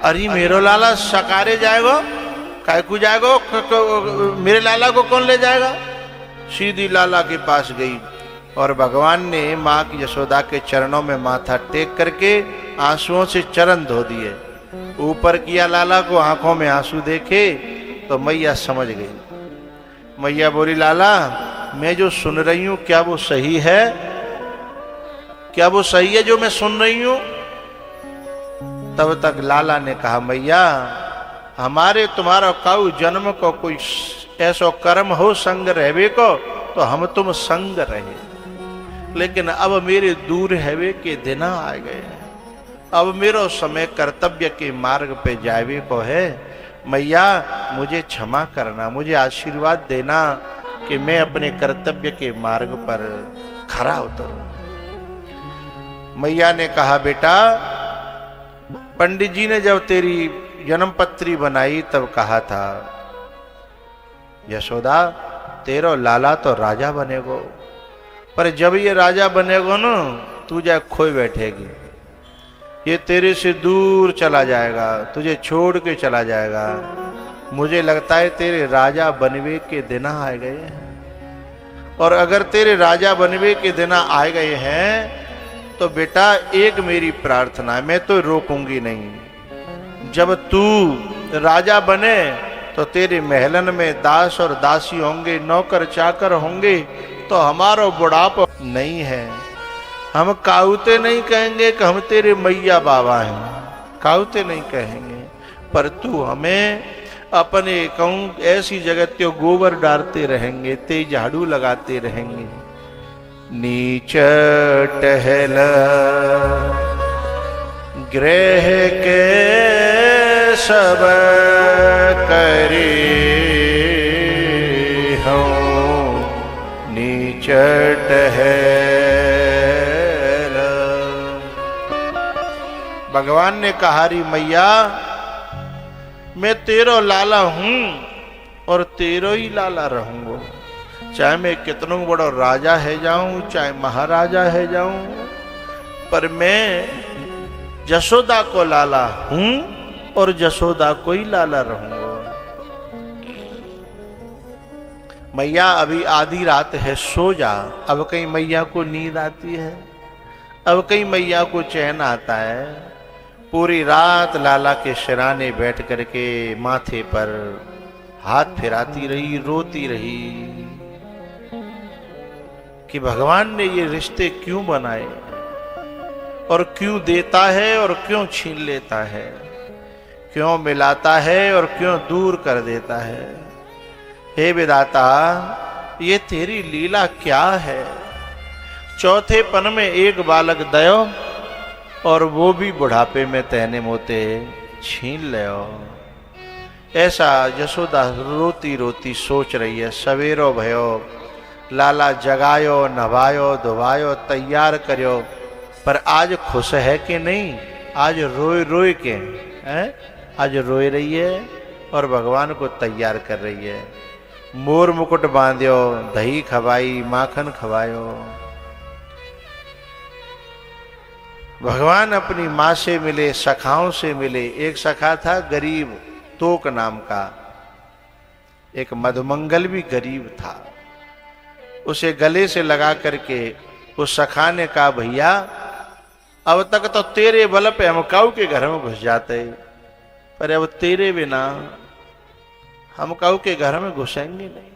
अरे मेरो लाला सकारे जाएगो, काय को जाएगो, मेरे लाला को कौन ले जाएगा। सीधी लाला के पास गई और भगवान ने माँ की यशोदा के चरणों में माथा टेक करके आंसुओं से चरण धो दिए। ऊपर किया लाला को, आंखों में आंसू देखे तो मैया समझ गई। मैया बोली, लाला मैं जो सुन रही हूं क्या वो सही है, क्या वो सही है जो मैं सुन रही हूं। तब तक लाला ने कहा, मैया हमारे तुम्हारा काऊ जन्म को कोई ऐसा कर्म हो संग रहवे को तो हम तुम संग रहे, लेकिन अब मेरे दूर हैवे के दिन आ गए हैं। अब मेरो समय कर्तव्य के मार्ग पे जावे को है। मैया मुझे क्षमा करना, मुझे आशीर्वाद देना कि मैं अपने कर्तव्य के मार्ग पर खरा उतरूं। मैया ने कहा, बेटा पंडित जी ने जब तेरी जन्मपत्री बनाई तब कहा था, यशोदा तेरो लाला तो राजा बनेगो, पर जब ये राजा बनेगो ना तू जा खोई बैठेगी, ये तेरे से दूर चला जाएगा, तुझे छोड़ के चला जाएगा। मुझे लगता है तेरे राजा बनवे के दिन आ गए हैं, और अगर तेरे राजा बनवे के दिन आ गए हैं तो बेटा एक मेरी प्रार्थना है, मैं तो रोकूंगी नहीं। जब तू राजा बने तो तेरे महलन में दास और दासी होंगे, नौकर चाकर होंगे, तो हमारा बुढ़ापा नहीं है। हम काउते नहीं कहेंगे कि हम तेरे मैया बाबा हैं, काउते नहीं कहेंगे, पर तू हमें अपने कहूँ ऐसी जगह त्यो गोबर डालते रहेंगे, ते झाड़ू लगाते रहेंगे। नीच टहल ग्रह के सब करी हूँ, नीच टहल। भगवान ने कहा, री मैया मैं तेरो लाला हूं और तेरो ही लाला रहूंगा, चाहे मैं कितनों बड़ा राजा है जाऊं, चाहे महाराजा है जाऊं, पर मैं यशोदा को लाला हूं और यशोदा को ही लाला रहूंगा। मैया अभी आधी रात है, सो जा। अब कहीं मैया को नींद आती है, अब कहीं मैया को चैन आता है। पूरी रात लाला के सिराने बैठ करके माथे पर हाथ फिराती रही, रोती रही कि भगवान ने ये रिश्ते क्यों बनाए और क्यों देता है और क्यों छीन लेता है, क्यों मिलाता है और क्यों दूर कर देता है। हे विधाता, ये तेरी लीला क्या है। चौथे पन में एक बालक दयो और वो भी बुढ़ापे में तहने मोते छीन ले। ऐसा यशोदा रोती रोती सोच रही है। सवेरो भयो, लाला जगायो, नभायो, धुवायो, तैयार करियो, पर आज खुश है कि नहीं। आज रोए रोए के हैं, आज रोए रही है और भगवान को तैयार कर रही है। मोर मुकुट बांधियो, दही खवाई, माखन खवायो। भगवान अपनी माँ से मिले, सखाओं से मिले। एक सखा था गरीब, तोक नाम का, एक मधुमंगल भी गरीब था। उसे गले से लगा करके उस सखा ने कहा, भैया अब तक तो तेरे बल पे हम काऊ के घर में घुस जाते, पर अब तेरे बिना हम काऊ के घर में घुसेंगे नहीं।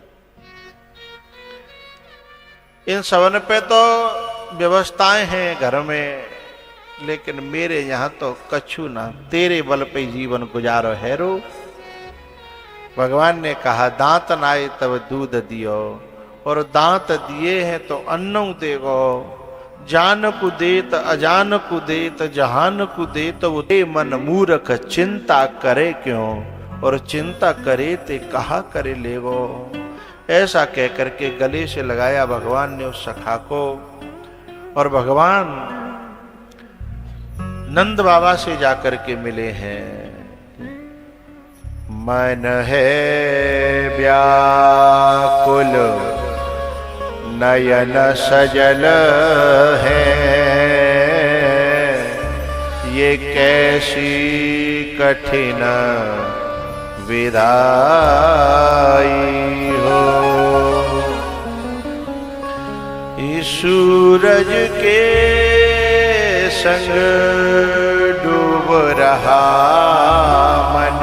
इन सबन पे तो व्यवस्थाएं हैं घर में, लेकिन मेरे यहां तो कछु ना, तेरे बल पे जीवन गुजारो हैरो। भगवान ने कहा, दांत नाए तब दूध दियो, और दांत दिए हैं तो अन्नों देगो। जान को देत अजान को देत, जहान को देत वो दे। मन मूर्ख चिंता करे क्यों, और चिंता करे ते कहा करे लेगो। ऐसा कह करके गले से लगाया भगवान ने उस सखा को। और भगवान नंद बाबा से जाकर के मिले हैं। मन है व्याकुल नयन सजल है, ये कैसी कठिन विदाई हो। इस सूरज के संग डूब रहा मन,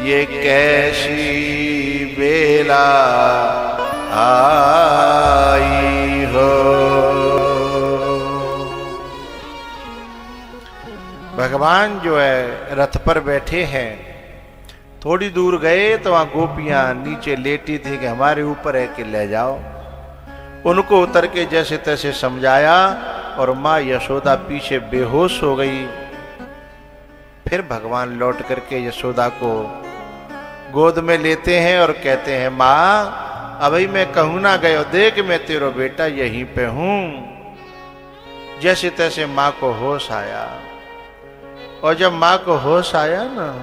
ये कैसी बेला आई हो। भगवान जो है रथ पर बैठे हैं, थोड़ी दूर गए तो वहां गोपियां नीचे लेटी थी कि हमारे ऊपर है कि ले जाओ। उनको उतर के जैसे तैसे समझाया और माँ यशोदा पीछे बेहोश हो गई। फिर भगवान लौट करके यशोदा को गोद में लेते हैं और कहते हैं, माँ अभी मैं कहूं ना गयो, देख मैं तेरा बेटा यहीं पे हूं। जैसे तैसे माँ को होश आया, और जब माँ को होश आया ना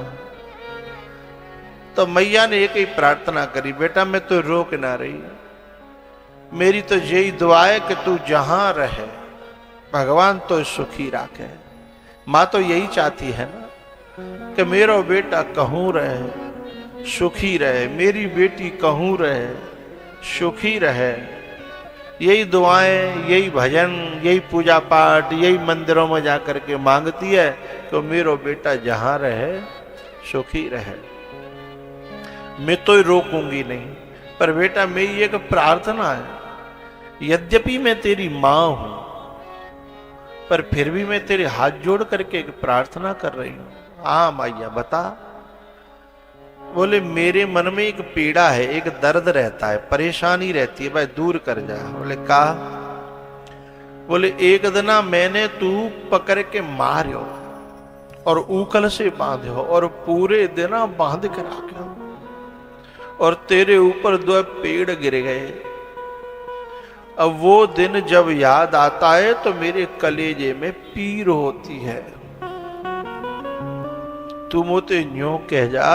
तो मैया ने एक ही प्रार्थना करी, बेटा मैं तो रोक ना रही, मेरी तो यही दुआ है कि तू जहां रहे भगवान तो सुखी रखे। माँ तो यही चाहती है ना कि मेरा बेटा कहूं रहे सुखी रहे, मेरी बेटी कहूं रहे सुखी रहे। यही दुआएं, यही भजन, यही पूजा पाठ, यही मंदिरों में जाकर के मांगती है तो मेरा बेटा जहां रहे सुखी रहे। मैं तो रोकूंगी नहीं, पर बेटा मेरी एक प्रार्थना है, यद्यपि मैं तेरी मां हूं पर फिर भी मैं तेरे हाथ जोड़ करके एक प्रार्थना कर रही हूं। हाँ मैया बता। बोले मेरे मन में एक पीड़ा है, एक दर्द रहता है, परेशानी रहती है, भाई दूर कर जा। बोले का? बोले एक दिन मैंने तू पकड़ के मार्यो और ऊकल से बांध्यो और पूरे दिन बांध के रखो और तेरे ऊपर 2 पेड़ गिर गए। अब वो दिन जब याद आता है तो मेरे कलेजे में पीर होती है। तू मुझे यूं कह जा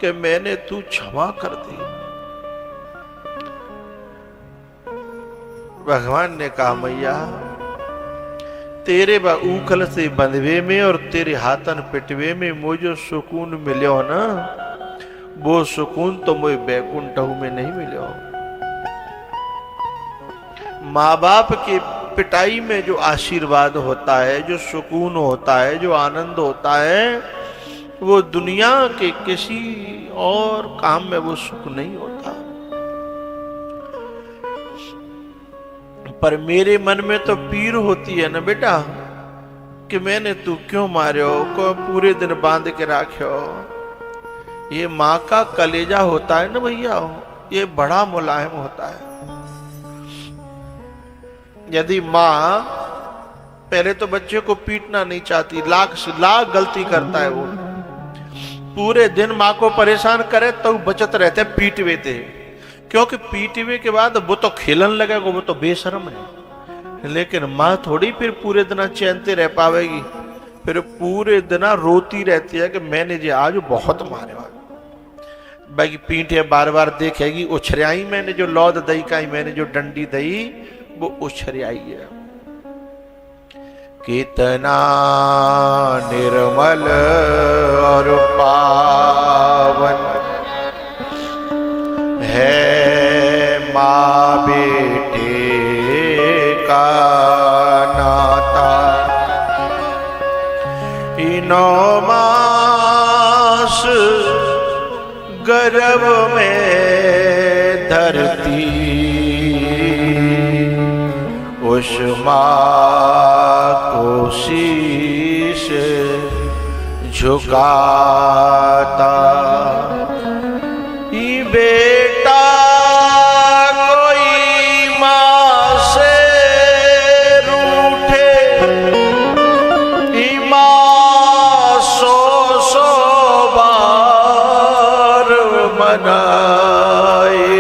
कि मैंने तू क्षमा कर दी। भगवान ने कहा मैया तेरे ऊखल से बंधवे में और तेरे हाथन पिटवे में मुझे सुकून मिलो ना, वो सुकून तो मुझे बैकुंठ में नहीं मिलो। माँ बाप की पिटाई में जो आशीर्वाद होता है, जो सुकून होता है, जो आनंद होता है, वो दुनिया के किसी और काम में वो सुख नहीं होता। पर मेरे मन में तो पीर होती है ना बेटा कि मैंने तू क्यों मार्यो, को पूरे दिन बांध के राख्यो। ये माँ का कलेजा होता है ना भैया, ये बड़ा मुलायम होता है। यदि माँ पहले तो बच्चे को पीटना नहीं चाहती, लाख से लाख गलती करता है, वो पूरे दिन माँ को परेशान करे तो बचत रहते पीटवे थे, क्योंकि पीटवे के बाद वो तो खेलन लगेगा, वो तो बेशर्म है। लेकिन माँ थोड़ी फिर पूरे दिन चैन से रह पावेगी, फिर पूरे दिन रोती रहती है कि मैंने जो आज बहुत मारे। बाकी पीठे बार बार देखेगी, उछरियाई मैंने जो लौद दई का, मैंने जो डंडी दई वो उछरियाई है। कितना निर्मल और पावन है माँ बेटे का नाता। इनो मास गर्भ में धरती, उस माँ को शीश झुकाता। ये बेटा कोई माँ से रूठे, ये माँ 100 बार मनाए।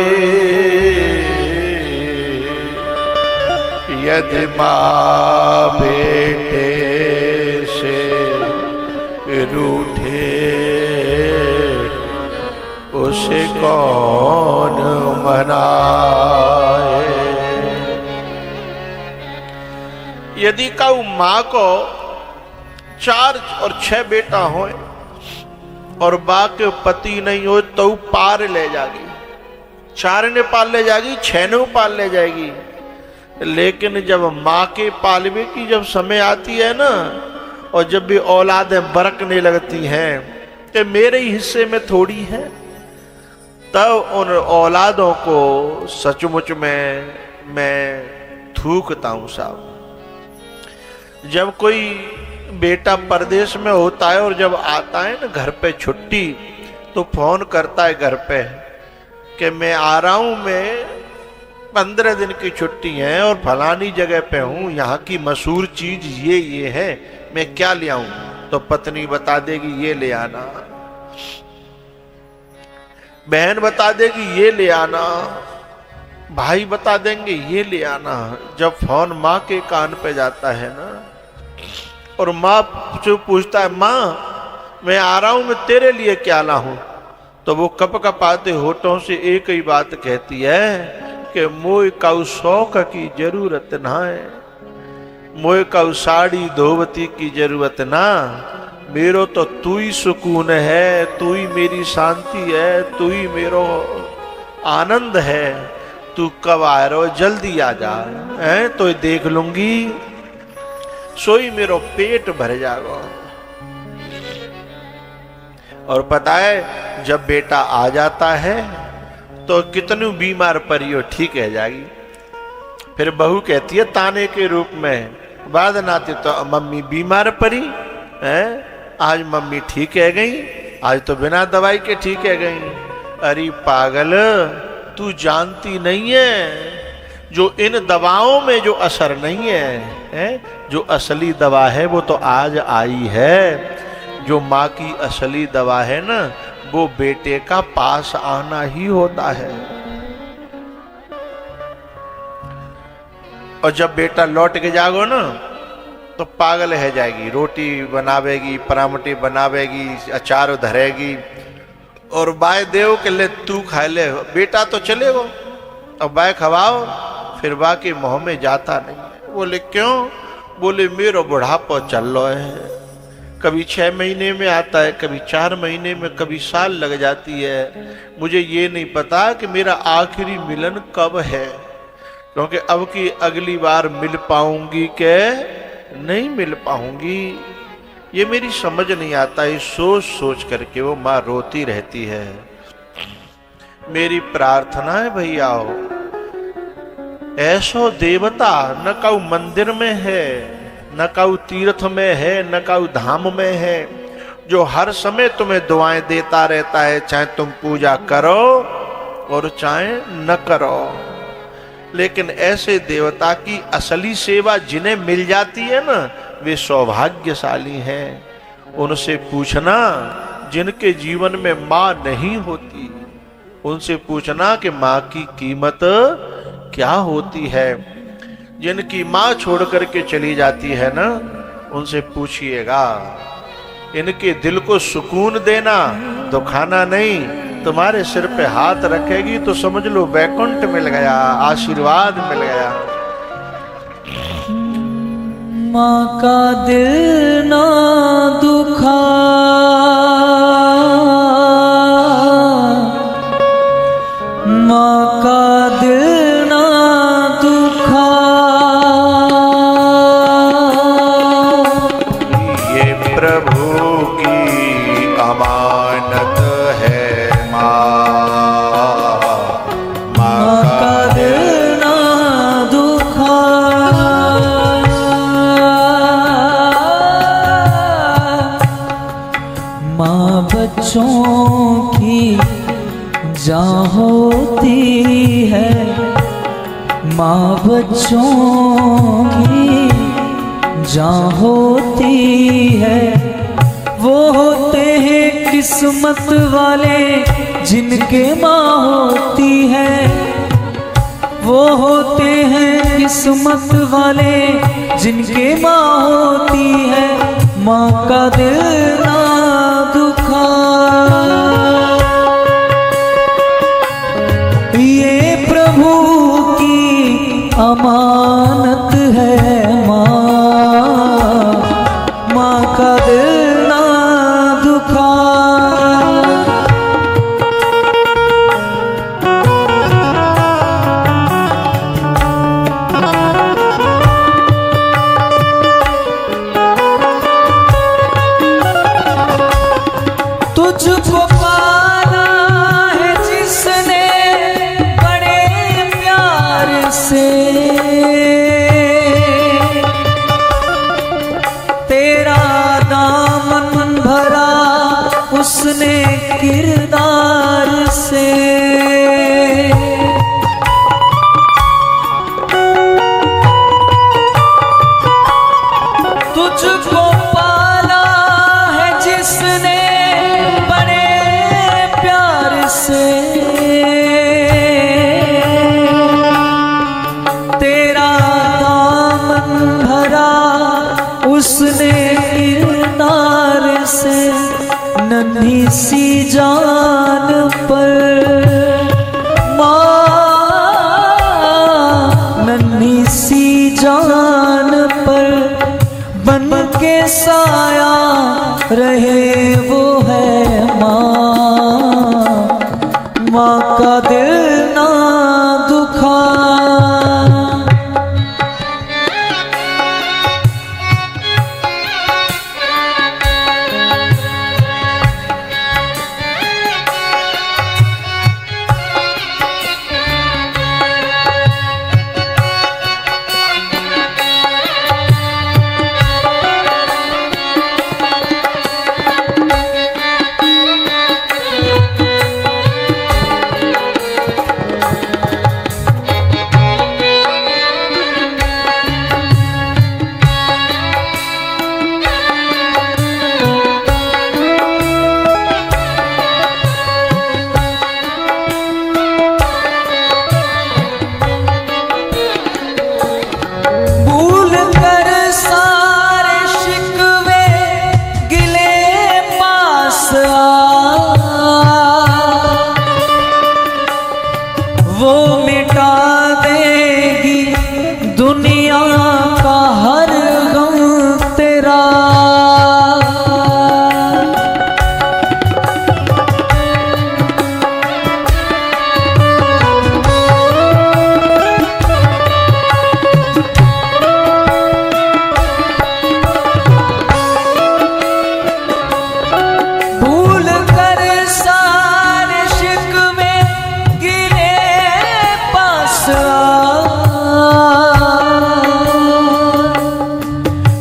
यदि माँ बेटे से रूठे, उसे कौन मनाए। यदि कहूं माँ को 4 और 6 बेटा हो और बा के पति नहीं हो तो पार ले जागी, 4 ने पाल ले जाएगी, 6 ने पाल ले जाएगी। लेकिन जब माँ के पालवे की जब समय आती है ना, और जब भी औलादें बरकने लगती हैं कि मेरे ही हिस्से में थोड़ी है, तब उन औलादों को सचमुच में मैं थूकता हूं साहब। जब कोई बेटा परदेश में होता है और जब आता है ना घर पे छुट्टी, तो फोन करता है घर पे कि मैं आ रहा हूं, मैं 15 दिन की छुट्टी है और फलानी जगह पे हूं, यहाँ की मशहूर चीज ये है, मैं क्या ले आऊं? तो पत्नी बता देगी ये ले आना, बहन बता देगी ये ले आना, भाई बता देंगे ये ले आना। जब फोन माँ के कान पे जाता है ना, और माँ जो पूछता है माँ मैं आ रहा हूं, मैं तेरे लिए क्या लाऊं, तो वो कप कपाते होठों से एक ही बात कहती है कि मोए काऊ शौक की जरूरत ना है, मोए काऊ साड़ी धोवती की जरूरत ना, मेरो तो तू ही सुकून है, तू ही मेरी शांति है, तू ही मेरो आनंद है, तू कब आ रहा हो, जल्दी आ जा है तो देख लूंगी, सोई मेरो पेट भर जाएगा। और पता है जब बेटा आ जाता है तो कितनी बीमार पड़ी हो ठीक है जाएगी। फिर बहू कहती है ताने के रूप में, बाद नाते तो मम्मी बीमार पड़ी है, आज मम्मी ठीक है गई, आज तो बिना दवाई के ठीक है गई। अरे पागल, तू जानती नहीं है जो इन दवाओं में जो असर नहीं है, जो असली दवा है वो तो आज आई है। जो माँ की असली दवा है ना, वो बेटे का पास आना ही होता है। और जब बेटा लौट के जागो ना, तो पागल है जाएगी, रोटी बनावेगी, परामठी बनावेगी, अचार धरेगी, और बाय देव के ले तू खा ले, बेटा तो चले वो, अब बाय खवाओ, फिर बाकी मुंह में जाता नहीं। बोले क्यों? बोले मेरा बुढ़ापा चल रहा है, कभी 6 महीने में आता है, कभी 4 महीने में, कभी साल लग जाती है, मुझे ये नहीं पता कि मेरा आखिरी मिलन कब है, क्योंकि अब की अगली बार मिल पाऊंगी के नहीं मिल पाऊंगी, ये मेरी समझ नहीं आता। ये सोच सोच करके वो माँ रोती रहती है। मेरी प्रार्थना है भैया, ऐसो देवता न कऊ मंदिर में है, न कऊ तीर्थ में है, न कऊ धाम में है, जो हर समय तुम्हें दुआएं देता रहता है, चाहे तुम पूजा करो और चाहे न करो। लेकिन ऐसे देवता की असली सेवा जिन्हें मिल जाती है ना, वे सौभाग्यशाली हैं। उनसे पूछना जिनके जीवन में माँ नहीं होती, उनसे पूछना कि माँ की कीमत क्या होती है। जिनकी माँ छोड़ करके चली जाती है ना, उनसे पूछिएगा। इनके दिल को सुकून देना, दुखाना नहीं। तुम्हारे सिर पे हाथ रखेगी तो समझ लो वैकुंठ मिल गया, आशीर्वाद मिल गया। माँ का दिल ना दुखा, माँ का दिल ना दुखा, ये प्रभु की अमानत है माँ, माँ का दिल ना दुखा। माँ बच्चों की जान होती है, माँ बच्चों की जान होती है। वो होते हैं किस्मत वाले जिनके माँ होती है, वो होते हैं किस्मत वाले जिनके माँ होती है। माँ का दिल ना दुखा, ये प्रभु की अमानत है माँ, माँ का तुझको पाना है जिसने बड़े प्यार से, तेरा दामन भरा उसने किरदार से। तुझको पाला है जिसने बड़े प्यार से, तेरा दामन भरा उसने किरदार से। नन्ही सी जान पर माँ, नन्ही सी जान पर बन के साया रहे वो है माँ, माँ का दिल ना दुखा। वो मिटा देगी दुनिया का हर गम तेरा। भूल कर सारे शिकवे गिरे पास आ,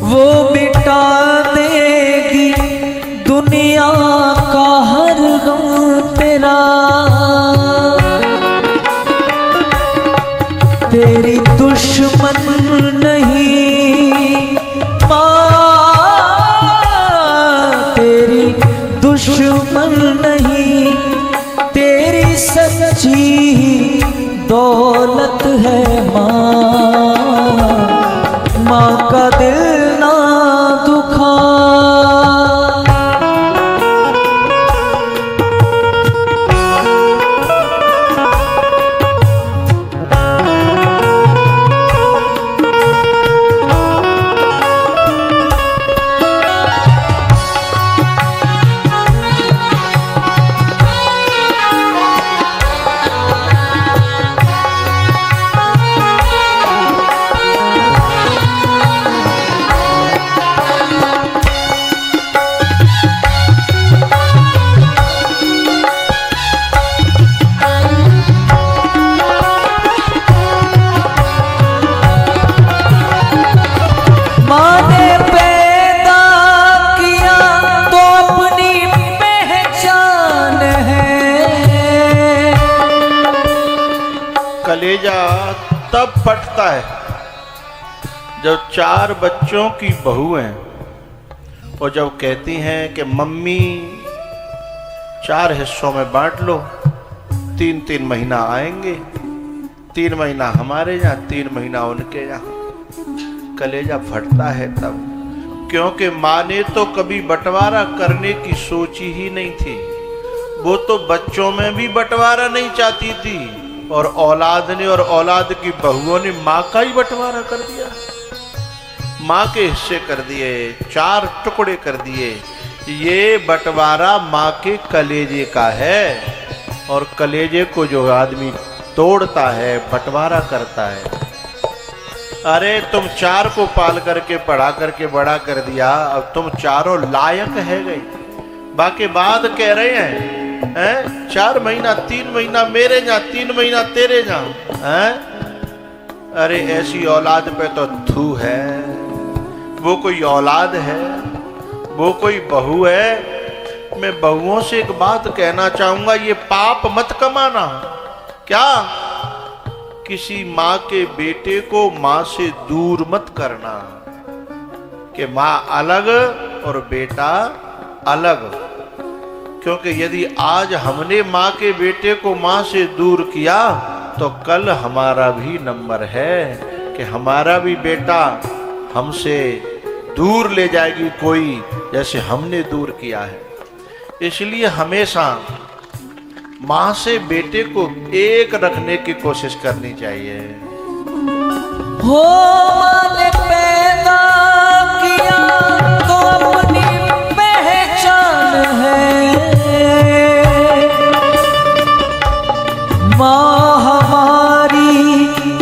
वो मिटा देगी दुनिया का हर गम तेरा। तेरी दुश्मन नहीं माँ, तेरी दुश्मन नहीं, तेरी सच्ची दौलत है माँ, माँ का दिल ना दुखा। कलेजा तब फटता है जब 4 बच्चों की बहुएं और जब कहती हैं कि मम्मी 4 हिस्सों में बांट लो, 3-3 महीना आएंगे, 3 महीना हमारे यहाँ, 3 महीना उनके यहाँ। कलेजा फटता है तब, क्योंकि माँ ने तो कभी बंटवारा करने की सोची ही नहीं थी। वो तो बच्चों में भी बंटवारा नहीं चाहती थी, और औलाद ने और औलाद की बहुओं ने माँ का ही बंटवारा कर दिया। माँ के हिस्से कर दिए, 4 टुकड़े कर दिए। ये बंटवारा माँ के कलेजे का है, और कलेजे को जो आदमी तोड़ता है, बंटवारा करता है। अरे तुम 4 को पाल करके पढ़ा करके बड़ा कर दिया, अब तुम 4 लायक है गई। बाकी बाद कह रहे हैं 4 महीना 3 महीना मेरे जा, 3 महीना तेरे जा। अरे ऐसी औलाद पे तो थू है। वो कोई औलाद है? वो कोई बहू है? मैं बहुओं से एक बात कहना चाहूंगा, ये पाप मत कमाना। क्या? किसी माँ के बेटे को माँ से दूर मत करना कि माँ अलग और बेटा अलग। क्योंकि यदि आज हमने माँ के बेटे को माँ से दूर किया तो कल हमारा भी नंबर है कि हमारा भी बेटा हमसे दूर ले जाएगी कोई, जैसे हमने दूर किया है। इसलिए हमेशा माँ से बेटे को एक रखने की कोशिश करनी चाहिए। हो माने पैदा किया तो अपनी पहचान है। माँ हमारी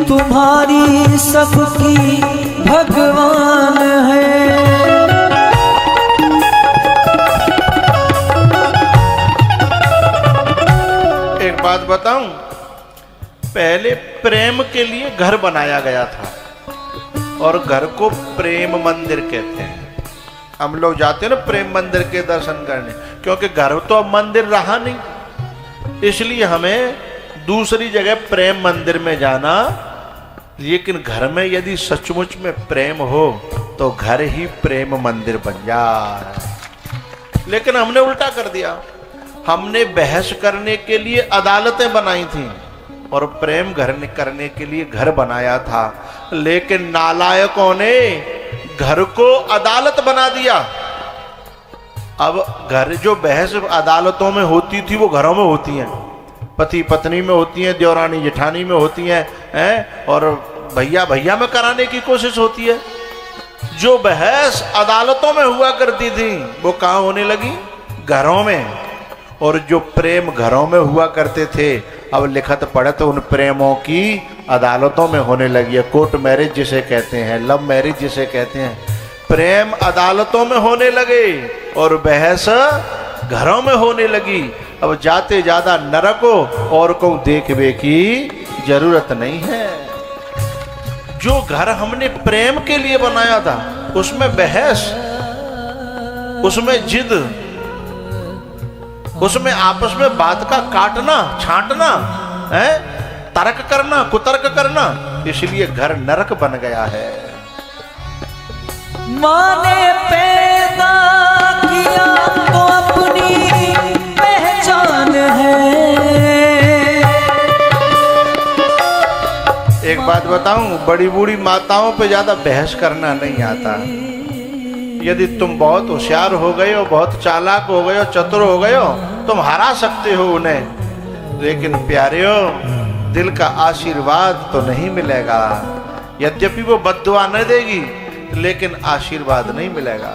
तुम्हारी सबकी भगवान है। एक बात बताऊं, पहले प्रेम के लिए घर बनाया गया था और घर को प्रेम मंदिर कहते हैं। हम लोग जाते हैं ना प्रेम मंदिर के दर्शन करने, क्योंकि घर तो अब मंदिर रहा नहीं, इसलिए हमें दूसरी जगह प्रेम मंदिर में जाना। लेकिन घर में यदि सचमुच में प्रेम हो तो घर ही प्रेम मंदिर बन जाए। लेकिन हमने उल्टा कर दिया। हमने बहस करने के लिए अदालतें बनाई थी और प्रेम करने के लिए घर बनाया था। लेकिन नालायकों ने घर को अदालत बना दिया। अब घर जो बहस अदालतों में होती थी वो घरों में होती हैं, पति पत्नी में होती हैं, देवरानी जेठानी में होती हैं, और भैया भैया में कराने की कोशिश होती है। जो बहस अदालतों में हुआ करती थी वो कहाँ होने लगी? घरों में। और जो प्रेम घरों में हुआ करते थे अब लिखत पढ़त उन प्रेमों की अदालतों में होने लगी है। कोर्ट मैरिज जिसे कहते हैं, लव मैरिज जिसे कहते हैं, प्रेम अदालतों में होने लगे और बहस घरों में होने लगी। अब जाते ज्यादा नरक हो और को देखने की जरूरत नहीं है। जो घर हमने प्रेम के लिए बनाया था उसमें बहस, उसमें जिद, उसमें आपस में बात का काटना छांटना है, तर्क करना, कुतर्क करना, इसलिए घर नरक बन गया है। माँ ने पैदा किया तो अपनी पहचान है। एक बात बताऊं, बड़ी बूढ़ी माताओं पे ज्यादा बहस करना नहीं आता। यदि तुम बहुत होशियार हो गए हो, बहुत चालाक हो गए हो, चतुर हो गए हो, तुम हरा सकते हो उन्हें। लेकिन प्यारे हो, दिल का आशीर्वाद तो नहीं मिलेगा। यद्यपि वो बद्दुआ न देगी लेकिन आशीर्वाद नहीं मिलेगा।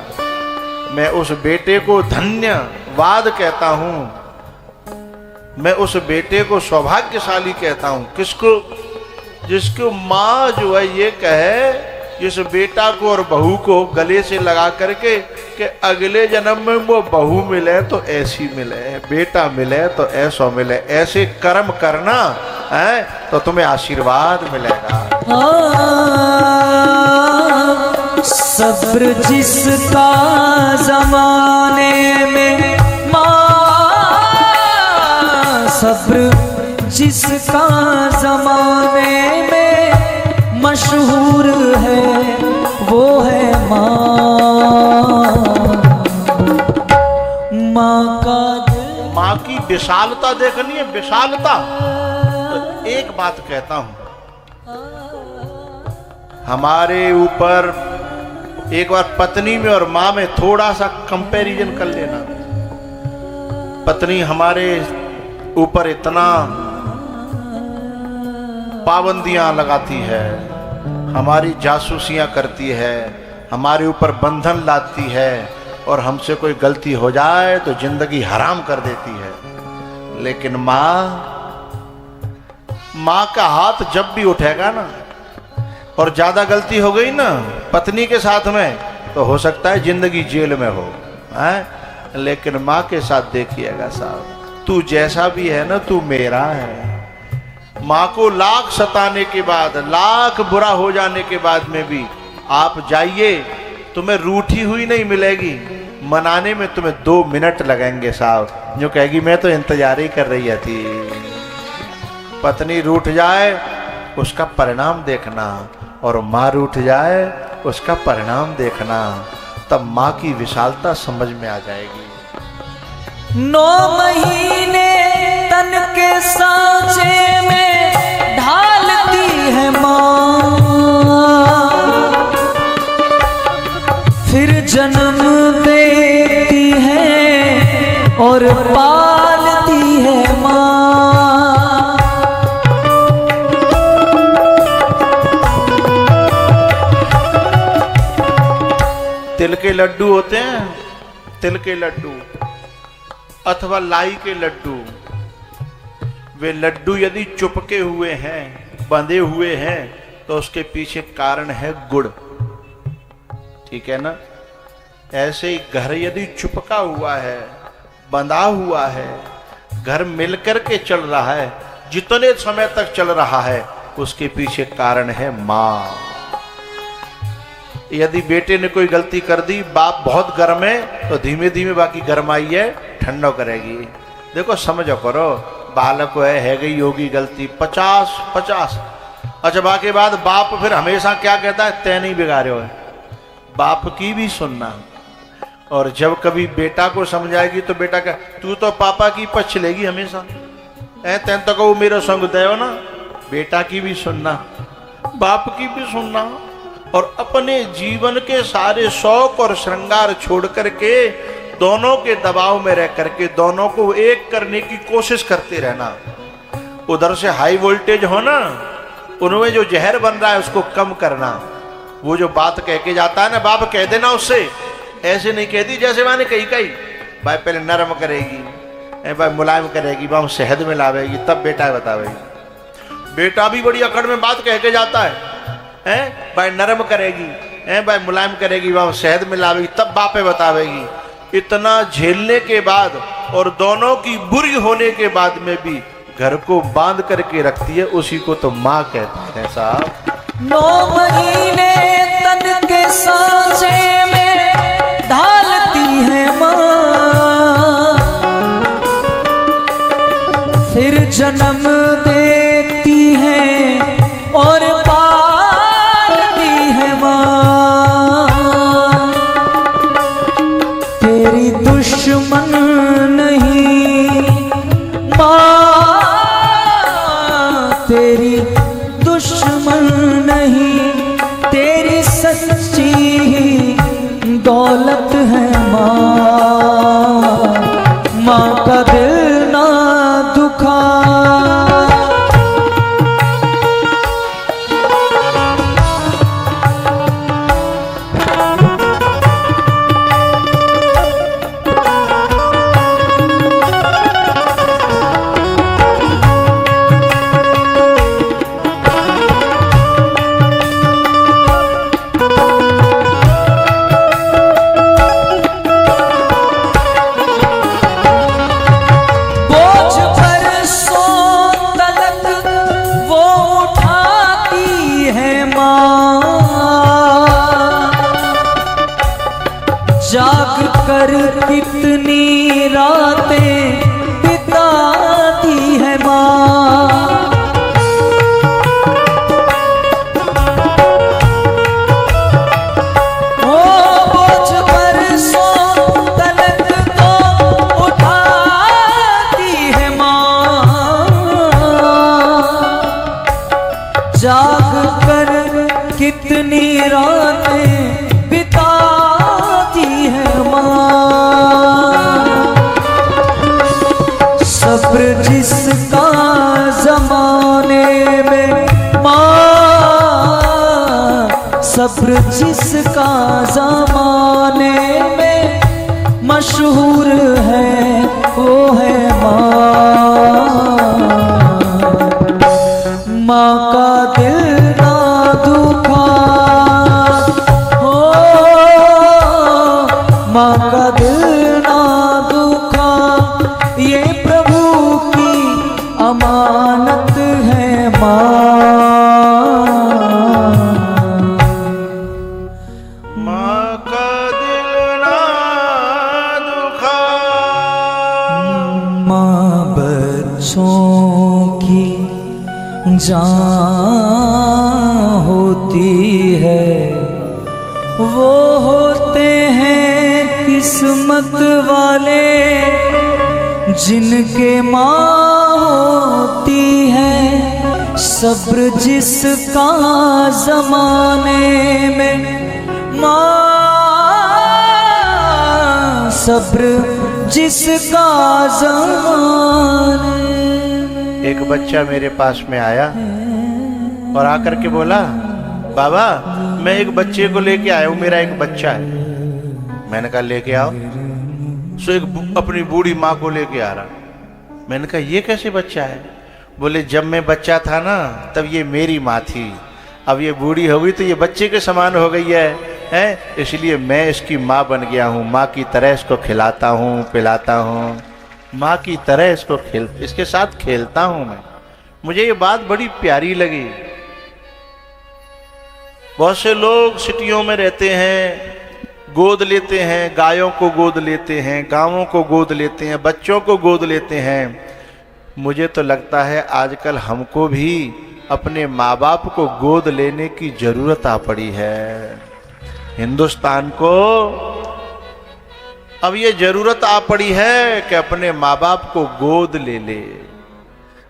मैं उस बेटे को धन्यवाद कहता हूं, मैं उस बेटे को सौभाग्यशाली कहता हूं। किसको? जिसको माँ जो है ये कहे इस बेटा को और बहू को गले से लगा करके कि अगले जन्म में वो बहू मिले तो ऐसी मिले, बेटा मिले तो ऐसा मिले, ऐसे कर्म करना है तो तुम्हें आशीर्वाद मिलेगा। सब्र जिसका जमाने में सब्र जिसका जमाने में मशहूर है वो है माँ का दिल। माँ की विशालता देखनी है, विशालता। तो एक बात कहता हूं, हमारे ऊपर एक बार पत्नी में और माँ में थोड़ा सा कंपैरिजन कर लेना। पत्नी हमारे ऊपर इतना पाबंदियां लगाती है, हमारी जासूसियां करती है, हमारे ऊपर बंधन लाती है और हमसे कोई गलती हो जाए तो जिंदगी हराम कर देती है। लेकिन माँ का हाथ जब भी उठेगा ना और ज्यादा गलती हो गई ना पत्नी के साथ में तो हो सकता है जिंदगी जेल में हो, है? लेकिन माँ के साथ देखिएगा साहब, तू जैसा भी है ना, तू मेरा है। माँ को लाख सताने के बाद, लाख बुरा हो जाने के बाद में भी आप जाइए, तुम्हें रूठी हुई नहीं मिलेगी। मनाने में तुम्हें 2 मिनट लगेंगे साहब। जो कहेगी मैं तो इंतजार ही कर रही थी। पत्नी रूठ जाए उसका परिणाम देखना, और माँ रूठ जाए उसका परिणाम देखना, तब माँ की विशालता समझ में आ जाएगी। 9 महीने तन के सांचे में ढालती है माँ, फिर जन्म देती है और पालती है माँ। तिल के लड्डू होते हैं, तिल के लड्डू अथवा लाई के लड्डू, वे लड्डू यदि चुपके हुए हैं, बंधे हुए हैं, तो उसके पीछे कारण है गुड़। ठीक है ना? ऐसे ही घर यदि चुपका हुआ है, बंधा हुआ है, घर मिलकर के चल रहा है, जितने समय तक चल रहा है, उसके पीछे कारण है माँ। यदि बेटे ने कोई गलती कर दी, बाप बहुत गर्म है, तो धीमे धीमे बाकी गरमाई है ठंडो करेगी। देखो समझो करो, बालक है गई होगी गलती 50। अच्छा बाकी बाद बाप फिर हमेशा क्या कहता है, तय नहीं बिगाड़े हो। बाप की भी सुनना, और जब कभी बेटा को समझाएगी तो बेटा क्या, तू तो पापा की पक्ष लेगी हमेशा, तैन तो वो मेरा संग दे हो ना। बेटा की भी सुनना, बाप की भी सुनना, और अपने जीवन के सारे शौक और श्रृंगार छोड़ करके दोनों के दबाव में रह करके दोनों को एक करने की कोशिश करते रहना। उधर से हाई वोल्टेज हो ना, उनमें जो जहर बन रहा है उसको कम करना। वो जो बात कह के जाता है ना, बाप कह देना उससे, ऐसे नहीं कहती जैसे मैंने कही भाई पहले नरम करेगी, भाई मुलायम करेगी, भाई शहद में लावेगी, तब बेटा बतावेगी। बेटा भी बड़ी अकड़ में बात कह के जाता है, भाई नरम करेगी, भाई मुलायम करेगी, भाई शहद में लावेगी, तब बापे बतावेगी। इतना झेलने के बाद और दोनों की बुरी होने के बाद में भी घर को बांध करके रखती है, उसी को तो माँ कहते हैं साहब। 9 महीने तन के सांचे में ढालती है माँ, फिर जन्म देती है और पालती है माँ। तेरी दुश्मन नहीं माँ, तेरी दुश्मन नहीं, तेरी सच्ची दौलत है माँ। माँ का दिल ना दुखा, जाग कर कितनी रातें बिताती है माँ। ओ बोझ बरसों तलक तो उठाती है माँ, जाग कर कितनी रातें सब्र जिसका जमाने में माँ, सब्र जिसका जमाने में मशहूर है वो है माँ। माँ का दिल ना दुखा हो, माँ का दिल ना माँ बच्चों की जान होती है, वो होते हैं किस्मत वाले जिनके माँ होती है। सब्र जिसका जमाने में माँ, सब्र जिसका जमाने में। एक बच्चा मेरे पास में आया और आकर के बोला, बाबा मैं एक बच्चे को लेके आया हूं, मेरा एक बच्चा है। मैंने कहा लेके आओ। सो एक अपनी बूढ़ी माँ को लेके आ रहा। मैंने कहा ये कैसे बच्चा है? बोले जब मैं बच्चा था ना तब ये मेरी माँ थी, अब ये बूढ़ी हो गई तो ये बच्चे के समान हो गई है, इसलिए मैं इसकी माँ बन गया हूँ। माँ की तरह इसको खिलाता हूँ, पिलाता हूँ, माँ की तरह इसके साथ खेलता हूँ मैं। मुझे ये बात बड़ी प्यारी लगी। बहुत से लोग सिटियों में रहते हैं, गोद लेते हैं, गायों को गोद लेते हैं, गांवों को गोद लेते हैं, बच्चों को गोद लेते हैं। मुझे तो लगता है आजकल हमको भी अपने माँ बाप को गोद लेने की जरूरत आ पड़ी है। हिंदुस्तान को अब ये जरूरत आ पड़ी है कि अपने माँ बाप को गोद ले ले।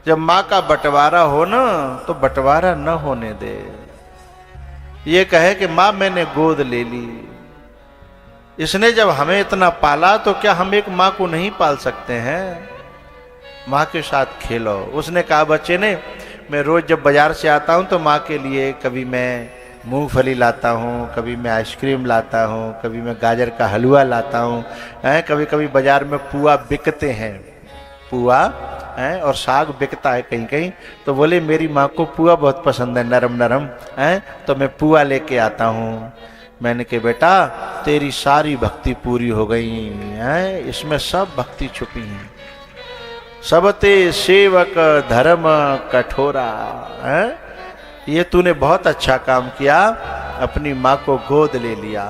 जब माँ का बंटवारा हो ना तो बंटवारा न होने दे। ये कहे कि माँ मैंने गोद ले ली। इसने जब हमें इतना पाला तो क्या हम एक माँ को नहीं पाल सकते हैं? माँ के साथ खेलो। उसने कहा बच्चे ने, मैं रोज जब बाजार से आता हूँ तो माँ के लिए कभी मैं मूंगफली लाता हूँ, कभी मैं आइसक्रीम लाता हूँ, कभी मैं गाजर का हलवा लाता हूँ, कभी कभी बाजार में पुआ बिकते हैं, पुआ और साग बिकता है कहीं कहीं। तो बोले मेरी माँ को पुआ बहुत पसंद है, नरम नरम तो मैं पुआ लेके आता हूँ। मैंने कहा बेटा तेरी सारी भक्ति पूरी हो गई है, इसमें सब भक्ति छुपी है। सबते सेवक धर्म कठोरा है, ये तूने बहुत अच्छा काम किया, अपनी माँ को गोद ले लिया।